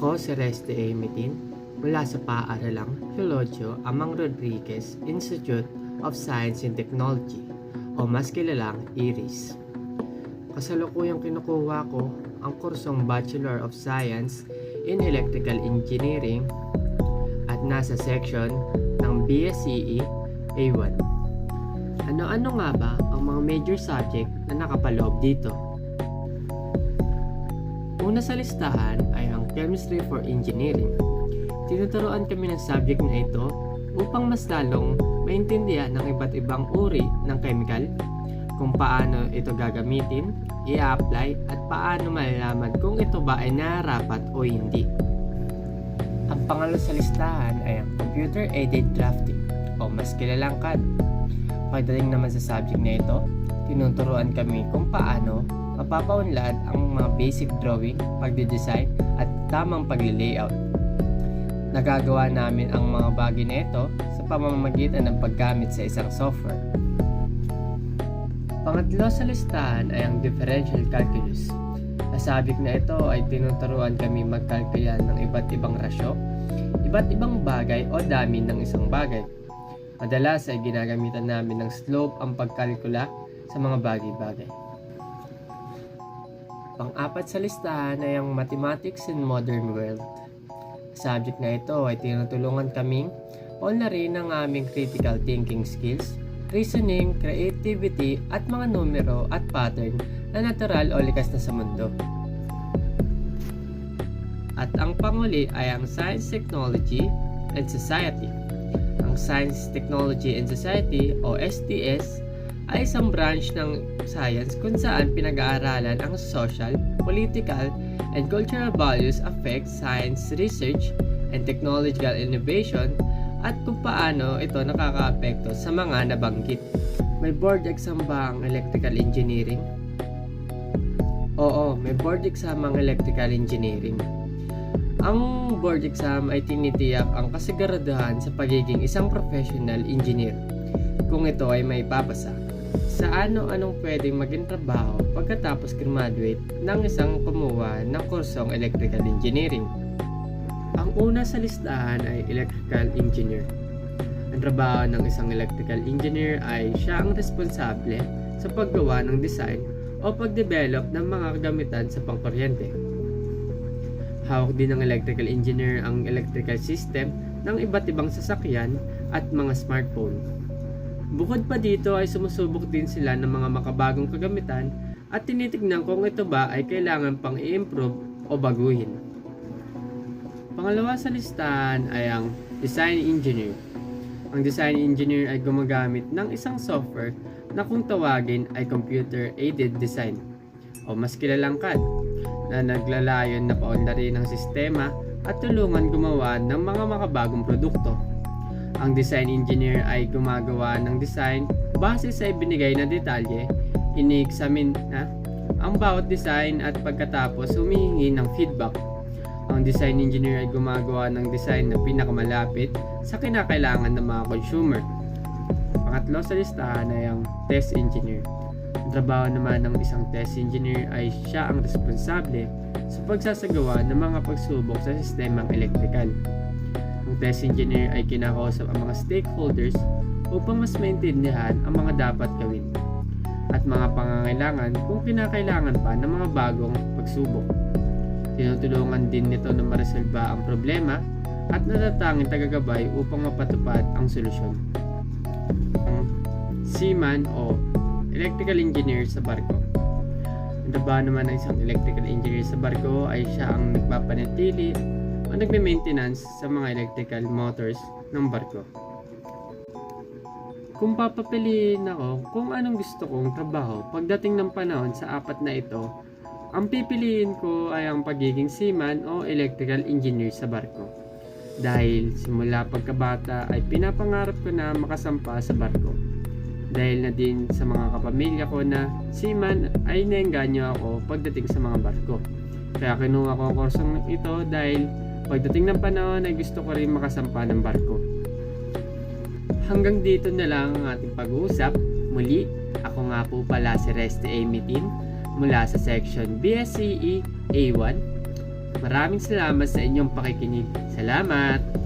Ako si Reste Emitin mula sa Paaralang Eulogio Amang Rodriguez Institute of Science and Technology o mas kilalang IRIS. Kasalukuyang kinukuha ko ang kursong Bachelor of Science in Electrical Engineering at nasa section ng BSCE A1. Ano-ano nga ba ang mga major subject na nakapaloob dito? Una sa listahan ay ang Chemistry for Engineering. Tinuturuan kami ng subject na ito upang mas lalong maintindihan ng iba't ibang uri ng chemical, kung paano ito gagamitin, i-apply at paano malalaman kung ito ba ay nararapat o hindi. Ang pangalo sa listahan ay ang Computer Aided Drafting o mas kilalang CAD. Pagdating naman sa subject na ito, tinuturuan kami kung paano mapapaunlad ang mga basic drawing, pagde-design at tamang pagli-layout. Nagagawa namin ang mga bagay na ito sa pamamagitan ng paggamit sa isang software. Pangatlo sa listahan ay ang Differential Calculus. Sa subject na ito ay tinuturuan kami magkalkula ng iba't ibang rasyo, iba't ibang bagay o dami ng isang bagay. Madalas ay ginagamitan namin ng slope ang pagkalkula sa mga bagay-bagay. Pang-apat sa listahan ay ang Mathematics in Modern World. Sa subject na ito ay tinutulungan kaming paunlarin ang aming critical thinking skills, reasoning, creativity at mga numero at pattern na natural o likas na sa mundo. At ang panguli ay ang Science, Technology and Society. Ang Science, Technology and Society o STS ay isang branch ng science kung saan pinag-aaralan ang social, political, and cultural values affect science research and technological innovation at kung paano ito nakakaapekto sa mga nabanggit. May board exam ba ang electrical engineering? Oo, may board exam ang electrical engineering. Ang board exam ay tinitiyak ang kasiguraduhan sa pagiging isang professional engineer kung ito ay may papasa sa ano-anong pwedeng maging trabaho pagkatapos graduate ng isang kumuha ng kursong electrical engineering. Ang una sa listahan ay electrical engineer. Ang trabaho ng isang electrical engineer ay siya ang responsable sa paggawa ng design o pagdevelop ng mga kagamitan sa pangkuryente. Hawak din ng electrical engineer ang electrical system ng iba't ibang sasakyan at mga smartphone. Bukod pa dito ay sumusubok din sila ng mga makabagong kagamitan at tinitignan kung ito ba ay kailangan pang i-improve o baguhin. Pangalawa sa listahan ay ang design engineer. Ang design engineer ay gumagamit ng isang software na kung tawagin ay computer aided design o mas kilalang CAD na naglalayon na paunlarin ng sistema at tulungan gumawa ng mga makabagong produkto. Ang design engineer ay gumagawa ng design base sa ibinigay na detalye, ini-examine na ang bawat design at pagkatapos humihingi ng feedback. Ang design engineer ay gumagawa ng design na pinakamalapit sa kinakailangan ng mga consumer. Pangatlo sa listahan ay ang test engineer. Ang trabaho naman ng isang test engineer ay siya ang responsable sa pagsasagawa ng mga pagsubok sa sistemang electrical. Ang test engineer ay kinakausap ang mga stakeholders upang mas maintindihan ang mga dapat gawin at mga pangangailangan kung kinakailangan pa ng mga bagong pagsubok. Tinutulungan din nito na maresolba ang problema at natatanging tagagabay upang mapatupad ang solusyon. Ang seaman o electrical engineer sa barko. Ang trabaho naman ng isang electrical engineer sa barko ay siya ang nagpapanatili o nagme-maintenance sa mga electrical motors ng barko. Kung papapiliin ako kung anong gusto kong trabaho pagdating ng panahon sa apat na ito, ang pipiliin ko ay ang pagiging seaman o electrical engineer sa barko. Dahil simula pagkabata ay pinapangarap ko na makasampa sa barko. Dahil na din sa mga kapamilya ko na seaman ay naengganyo ako pagdating sa mga barko. Kaya kinuha ko ang kursong ito dahil pagdating ng panahon ay gusto ko rin makasampa ng barko. Hanggang dito na lang ang ating pag-uusap. Muli, ako nga po pala si Reste Emitin mula sa section BSCE A1. Maraming salamat sa inyong pakikinig. Salamat!